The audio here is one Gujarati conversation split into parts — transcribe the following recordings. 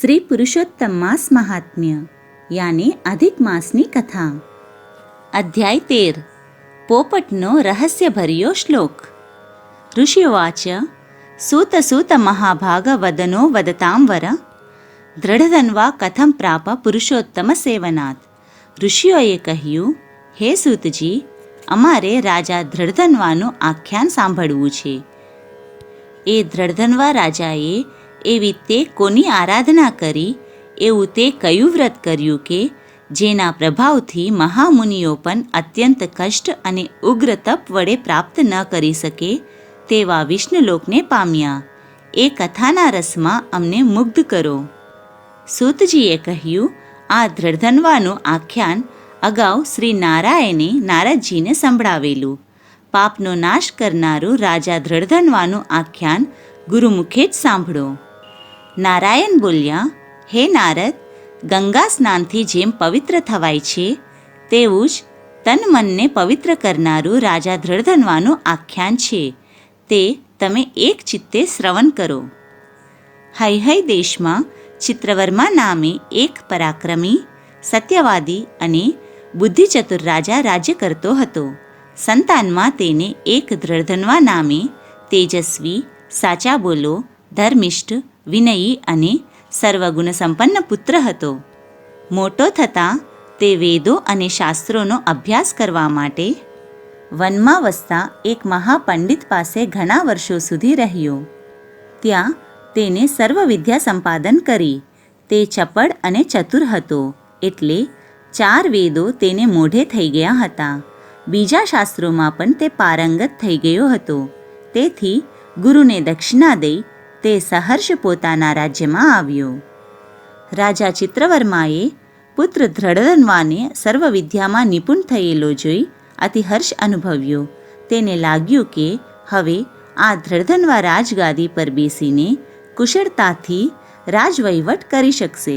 श्री पुरुषोत्तम मास महात्म्य यानी अधिक मासनी कथा। अध्याय 13 पोपटनो रहस्यभर्यो श्लोक। ऋषिवाच सूत सूत महाभाग वदनो वदतां वर दृढ़धन्वा कथम प्राप पुरुषोत्तम सेवनात्। ऋषिओए કહ્યું, હે સૂતજી, અમારે રાજા દ્રઢધન્વાનું આખ્યાન સાંભળવું છે. એ દ્રઢધન્વા રાજાએ એવી તે કોની આરાધના કરી, એવું તે કયું વ્રત કર્યું કે જેના પ્રભાવથી મહામુનિઓ પણ અત્યંત કષ્ટ અને ઉગ્ર તપ વડે પ્રાપ્ત ન કરી શકે તેવા વિષ્ણુલોકને પામ્યા. એ કથાના રસમાં અમને મુગ્ધ કરો. સૂતજીએ કહ્યું, આ દ્રઢધન્વાનું આખ્યાન અગાઉ શ્રી નારાયણે નારદજીને સંભળાવેલું. પાપનો નાશ કરનારું રાજા દ્રઢધન્વાનું આખ્યાન ગુરુમુખે જ સાંભળો. નારાયણ બોલ્યા, હે નારદ, ગંગા સ્નાનથી જેમ પવિત્ર થવાય છે તેવું જ તન મનને પવિત્ર કરનારું રાજા દ્રઢધન્વાનું આખ્યાન છે. તે તમે એક ચિત્તે શ્રવણ કરો. હૈહય દેશમાં ચિત્રવર્મા નામે એક પરાક્રમી, સત્યવાદી અને બુદ્ધિચતુર રાજા રાજ્ય કરતો હતો. સંતાનમાં તેને એક દ્રઢધન્વા નામે તેજસ્વી, સાચા બોલો, ધર્મિષ્ઠ, વિનયી અને સર્વગુણ સંપન્ન પુત્ર હતો. મોટો થતાં તે વેદો અને શાસ્ત્રોનો અભ્યાસ કરવા માટે વનમાં વસતા એક મહાપંડિત પાસે ઘણા વર્ષો સુધી રહ્યો. ત્યાં તેને સર્વ વિદ્યા સંપાદન કરી. તે ચપળ અને ચતુર હતો, એટલે 4 વેદો તેને મોઢે થઈ ગયા હતા. બીજા શાસ્ત્રોમાં પણ તે પારંગત થઈ ગયો હતો. તેથી ગુરુને દક્ષિણા દઈ તે સહર્ષ પોતાના રાજ્યમાં આવ્યો. રાજા ચિત્રવર્માએ પુત્ર દ્રઢધન્વાને સર્વ વિદ્યામાં નિપુણ થયેલો જોઈ અતિ હર્ષ અનુભવ્યો. તેને લાગ્યું કે હવે આ દ્રઢધન્વા રાજગાદી પર બેસીને કુશળતાથી રાજવહીવટ કરી શકશે.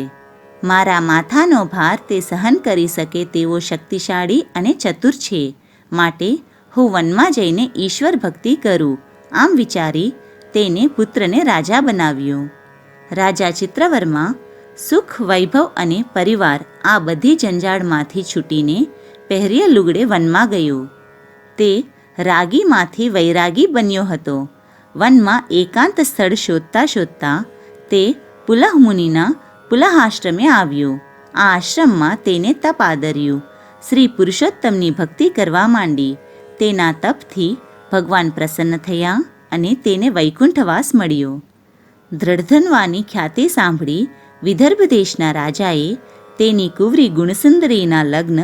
મારા માથાનો ભાર તે સહન કરી શકે તેવો શક્તિશાળી અને ચતુર છે, માટે હું વનમાં જઈને ઈશ્વર ભક્તિ કરું. આમ વિચારી તેને પુત્રને રાજા બનાવ્યો. રાજા ચિત્રવર્મા સુખ, વૈભવ અને પરિવાર આ બધી જંજાળમાંથી છૂટીને પહેર્યા લુગડે વનમાં ગયો. તે રાગીમાંથી વૈરાગી બન્યો હતો. વનમાં એકાંત સ્થળ શોધતા શોધતા તે પુલહ મુનિના પુલહાશ્રમે આવ્યો. આ આશ્રમમાં તેને તપ આદર્યું. શ્રી પુરુષોત્તમની ભક્તિ કરવા માંડી. તેના તપથી ભગવાન પ્રસન્ન થયા અને તેને વૈકુંઠવાસ મળ્યો. દ્રઢધન્વાની ખ્યાતિ સાંભળી વિદર્ભ દેશના રાજાએ તેની કુંવરી ગુણસુંદરીના લગ્ન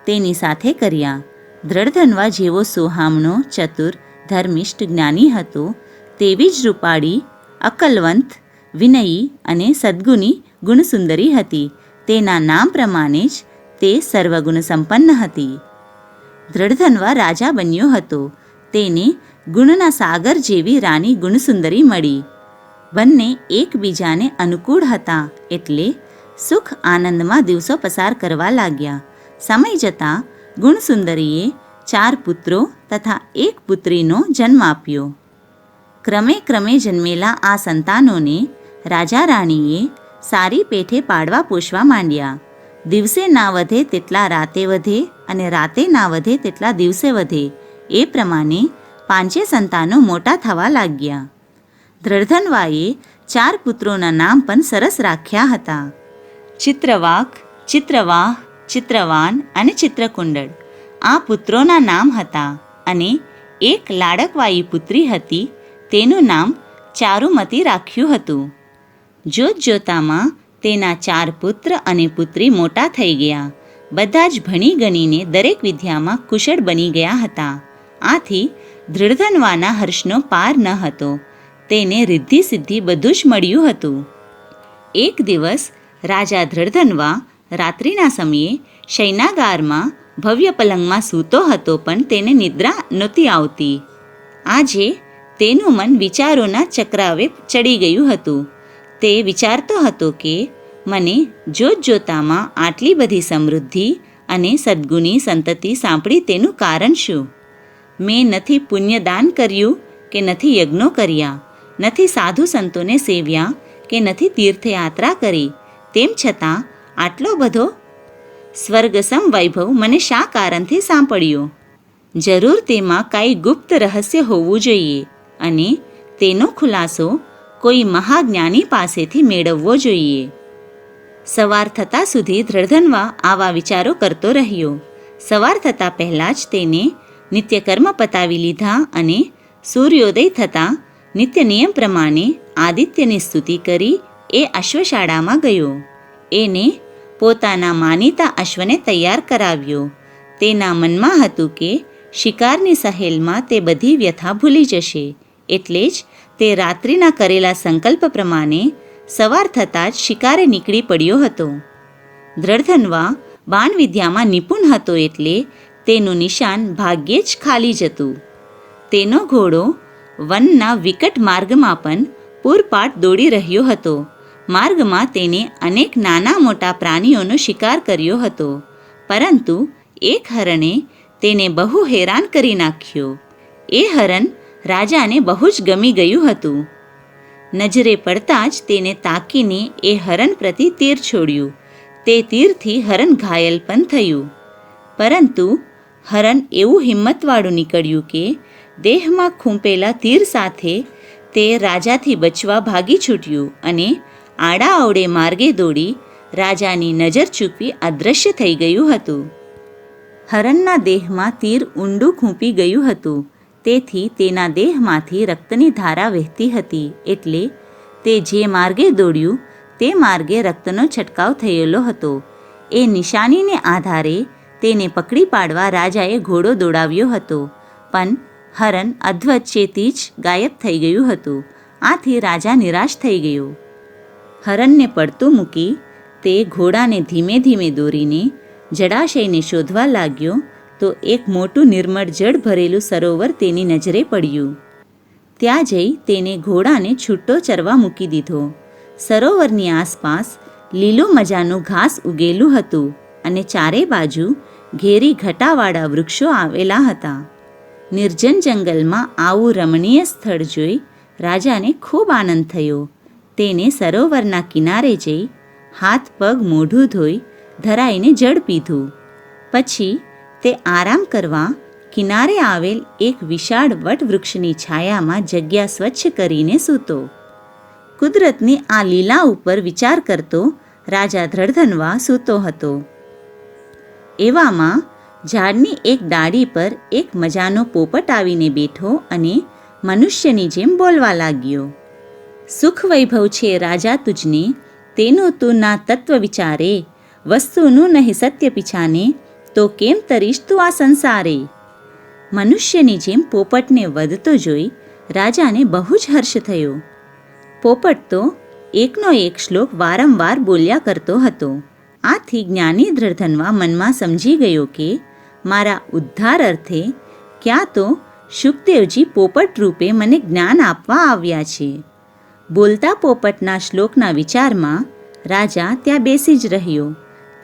તેની સાથે કર્યા. દ્રઢધન્વા જેવો સોહામણો, ચતુર, ધર્મિષ્ઠ, જ્ઞાની હતો તેવી જ રૂપાળી, અકલવંત, વિનયી અને સદ્ગુણી ગુણસુંદરી હતી. તેના નામ પ્રમાણે જ તે સર્વગુણ સંપન્ન હતી. દ્રઢધન્વા રાજા બન્યો હતો. તેને ગુણના સાગર જેવી રાણી ગુણસુંદરી મળી. બંને એકબીજાને અનુકૂળ હતા, એટલે સુખ આનંદમાં દિવસો પસાર કરવા લાગ્યા. સમય જતાં ગુણસુંદરીએ 4 પુત્રો તથા 1 પુત્રીનો જન્મ આપ્યો. ક્રમે ક્રમે જન્મેલા આ સંતાનોને રાજા રાણીએ સારી પેઠે પાડવા પોષવા માંડ્યા. દિવસે ના વધે તેટલા રાતે વધે અને રાતે ના વધે તેટલા દિવસે વધે. એ પ્રમાણે 5 સંતાનો મોટા થવા લાગ્યા. દ્રઢધન્વાએ 4 પુત્રોના નામ પણ સરસ રાખ્યા હતા: ચિત્રવાક, ચિત્રવાહ, ચિત્રવાન અને ચિત્રકુંડળ. આ પુત્રોના નામ હતા. અને એક લાડકવાઈ પુત્રી હતી, તેનું નામ ચારુમતી રાખ્યું હતું. જોત જોતામાં તેના 4 પુત્ર અને પુત્રી મોટા થઈ ગયા. બધા જ ભણી ગણીને દરેક વિદ્યામાં કુશળ બની ગયા હતા. આથી દ્રઢધન્વાના હર્ષનો પાર ન હતો. તેને રિદ્ધિ સિદ્ધિ બધું જ મળ્યું હતું. એક દિવસ રાજા દ્રઢધન્વા રાત્રિના સમયે શયનાગારમાં ભવ્ય પલંગમાં સૂતો હતો, પણ તેને નિદ્રા નહોતી આવતી. આજે તેનું મન વિચારોના ચક્રાવે ચડી ગયું હતું. તે વિચારતો હતો કે મને જોત જોતામાં આટલી બધી સમૃદ્ધિ અને સદ્ગુણી સંતતિ સાંપડી તેનું કારણ શું? મેં નથી પુણ્યદાન કર્યું કે નથી યજ્ઞો કર્યા, નથી સાધુ સંતોને સેવ્યા કે નથી તીર્થયાત્રા કરી, તેમ છતાં આટલો બધો સ્વર્ગસમ વૈભવ મને શા કારણથી સાંપડ્યો? જરૂર તેમાં કાંઈ ગુપ્ત રહસ્ય હોવું જોઈએ અને તેનો ખુલાસો કોઈ મહાજ્ઞાની પાસેથી મેળવવો જોઈએ. સવાર થતાં સુધી ધ્રધન્વા આવા વિચારો કરતો રહ્યો. સવાર થતાં પહેલાં જ તેને નિત્યકર્મ પતાવી લીધા અને સૂર્યોદય થતાં નિત્ય નિયમ પ્રમાણે આદિત્યની સ્તુતિ કરી એ અશ્વશાળામાં ગયો. એને પોતાના માનીતા અશ્વને તૈયાર કરાવ્યો. તેના મનમાં હતું કે શિકારની સહેલમાં તે બધી વ્યથા ભૂલી જશે, એટલે જ તે રાત્રિના કરેલા સંકલ્પ પ્રમાણે સવાર થતાં જ શિકારે નીકળી પડ્યો હતો. ધ્રધન્વા બાણવિદ્યામાં નિપુણ હતો એટલે તેનું નિશાન ભાગ્યે જ ખાલી જતું. તેનો ઘોડો વનના વિકટ માર્ગમાં પણ પૂરપાટ દોડી રહ્યો હતો. માર્ગમાં તેને અનેક નાના મોટા પ્રાણીઓનો શિકાર કર્યો હતો, પરંતુ એક હરણે તેને બહુ હેરાન કરી નાખ્યો. એ હરણ રાજાને બહુ જ ગમી ગયું હતું. નજરે પડતાં જ તેને તાકીને એ હરણ પ્રતિ તીર છોડ્યું. તે તીરથી હરણ ઘાયલ પણ થયું, પરંતુ હરણ એવું હિંમતવાળું નીકળ્યું કે દેહમાં ખૂંપેલા તીર સાથે તે રાજાથી બચવા ભાગી છૂટ્યું અને આડાઅવળે માર્ગે દોડી રાજાની નજર ચૂકવી અદૃશ્ય થઈ ગયું હતું. હરણના દેહમાં તીર ઊંડું ખૂંપી ગયું હતું, તેથી તેના દેહમાંથી રક્તની ધારા વહેતી હતી. એટલે તે જે માર્ગે દોડ્યું તે માર્ગે રક્તનો છંટકાવ થયેલો હતો. એ નિશાનીને આધારે તેને પકડી પાડવા રાજાએ ઘોડો દોડાવ્યો હતો, પણ હરણ અધવચ્ચેથી જ ગાયબ થઈ ગયું હતું. આથી રાજા નિરાશ થઈ ગયો. હરણને પડતું મૂકી તે ઘોડાને ધીમે ધીમે દોરીને જળાશયને શોધવા લાગ્યો તો એક મોટું નિર્મળ જળ ભરેલું સરોવર તેની નજરે પડ્યું. ત્યાં જઈ તેને ઘોડાને છૂટો ચરવા મૂકી દીધો. સરોવરની આસપાસ લીલું મજાનું ઘાસ ઉગેલું હતું અને ચારે બાજુ ઘેરી ઘટાવાળા વૃક્ષો આવેલા હતા. નિર્જન જંગલમાં આવું રમણીય સ્થળ જોઈ રાજાને ખૂબ આનંદ થયો. તેને સરોવરના કિનારે જઈ હાથ પગ મોઢું ધોઈ ધરાઈને જળ પીધું. પછી તે આરામ કરવા કિનારે આવેલ એક વિશાળ વટવૃક્ષની છાયામાં જગ્યા સ્વચ્છ કરીને સૂતો. કુદરતની આ લીલા ઉપર વિચાર કરતો રાજા ધ્રધન્વા સૂતો હતો. એવામાં ઝાડની એક ડાળી પર એક મજાનો પોપટ આવીને બેઠો અને મનુષ્યની જેમ બોલવા લાગ્યો. સુખ વૈભવ છે રાજા તુજને, તેનું તું ના તત્વ વિચારે, વસ્તુનું નહીં સત્ય પીછાને, તો કેમ તરીશ તું આ સંસારે? મનુષ્યની જેમ પોપટને વધતો જોઈ રાજાને બહુ જ હર્ષ થયો. પોપટ તો એકનો એક શ્લોક વારંવાર બોલ્યા કરતો હતો. આથી જ્ઞાની ધ્રધન્વા મનમાં સમજી ગયો કે મારા ઉદ્ધાર અર્થે ક્યાં તો શુકદેવજી પોપટ રૂપે મને જ્ઞાન આપવા આવ્યા છે. બોલતા પોપટના શ્લોકના વિચારમાં રાજા ત્યાં બેસી જ રહ્યો.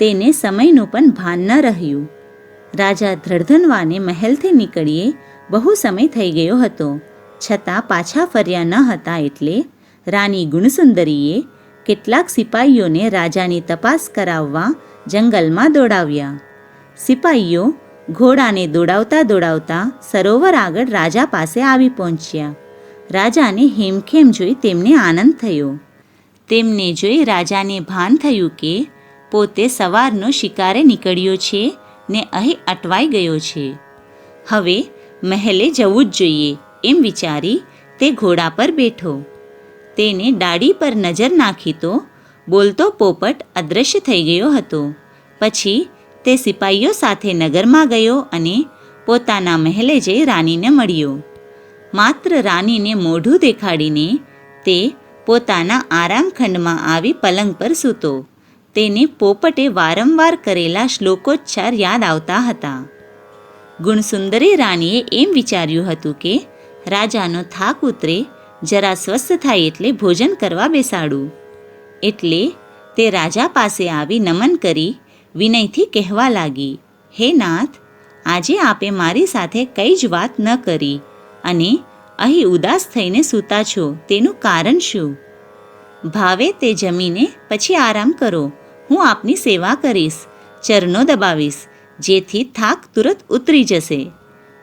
તેને સમયનું પણ ભાન ન રહ્યું. રાજા ધ્રધન્વાને મહેલથી નીકળીએ બહુ સમય થઈ ગયો હતો, છતાં પાછા ફર્યા ન હતા. એટલે રાણી ગુણસુંદરીએ કેટલાક સિપાહીઓને રાજાની તપાસ કરાવવા જંગલમાં દોડાવ્યા. સિપાહીઓ ઘોડાને દોડાવતા દોડાવતા સરોવર આગળ રાજા પાસે આવી પહોંચ્યા. રાજાને હેમખેમ જોઈ તેમને આનંદ થયો. તેમને જોઈ રાજાને ભાન થયું કે પોતે સવારનો શિકારે નીકળ્યો છે ને અહીં અટવાઈ ગયો છે. હવે મહેલે જવું જ જોઈએ એમ વિચારી તે ઘોડા પર બેઠો. તેને ડાળી પર નજર નાખી તો બોલતો પોપટ અદૃશ્ય થઈ ગયો હતો. પછી તે સિપાહીઓ સાથે નગરમાં ગયો અને પોતાના મહેલે જઈ રાણીને મળ્યો. માત્ર રાણીને મોઢું દેખાડીને તે પોતાના આરામખંડમાં આવી પલંગ પર સૂતો. તેને પોપટે વારંવાર કરેલા શ્લોકોચ્ચાર યાદ આવતા હતા. ગુણસુંદરી રાણીએ એમ વિચાર્યું હતું કે રાજાનો થાક ઉતરે, જરા સ્વસ્થ થાય એટલે ભોજન કરવા બેસાડું. એટલે તે રાજા પાસે આવી નમન કરી વિનયથી કહેવા લાગી, હે નાથ, આજે આપે મારી સાથે કંઈ જ વાત ન કરી અને અહીં ઉદાસ થઈને સૂતા છો, તેનું કારણ શું? ભાવે તે જમીને પછી આરામ કરો. હું આપની સેવા કરીશ, ચરણો દબાવીશ, જેથી થાક તુરત ઉતરી જશે.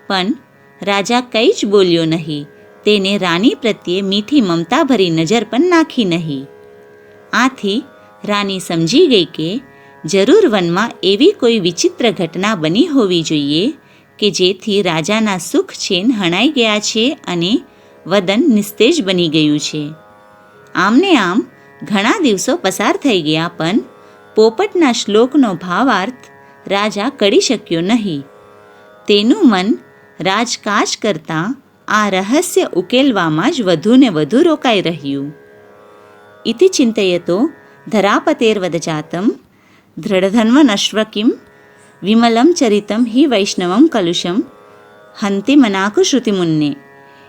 પણ રાજા કંઈ જ બોલ્યો નહીં. તેને રાણી પ્રત્યે મીઠી મમતાભરી નજર પણ નાખી નહીં. આથી રાણી સમજી ગઈ કે જરૂર વનમાં એવી કોઈ વિચિત્ર ઘટના બની હોવી જોઈએ કે જેથી રાજાના સુખ ચેન હણાઈ ગયા છે અને વદન નિસ્તેજ બની ગયું છે. આમને આમ ઘણા દિવસો પસાર થઈ ગયા, પણ પોપટના શ્લોકનો ભાવાર્થ રાજા કળી શક્યો નહીં. તેનું મન રાજકાજ કરતાં આ રહસ્ય ઉકેલવામાં જ વધુ ને વધુ રોકાઈ રહ્યું. ઇતિ ચિંતયતો ધરાપતેર્વદજાતમ દૃઢધન્વનશ્વકિમ વિમલમ ચરિતમ હિ વૈષ્ણવમ કલુષમ હંતિ મનાકુશ્રુતિમુન્ને.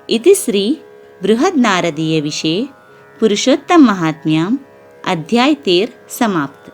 ઇતિ શ્રી બૃહદનારદીય વિશે પુરુષોત્તમ મહાત્મ્યામ અધ્યાય 13 સમાપ્ત.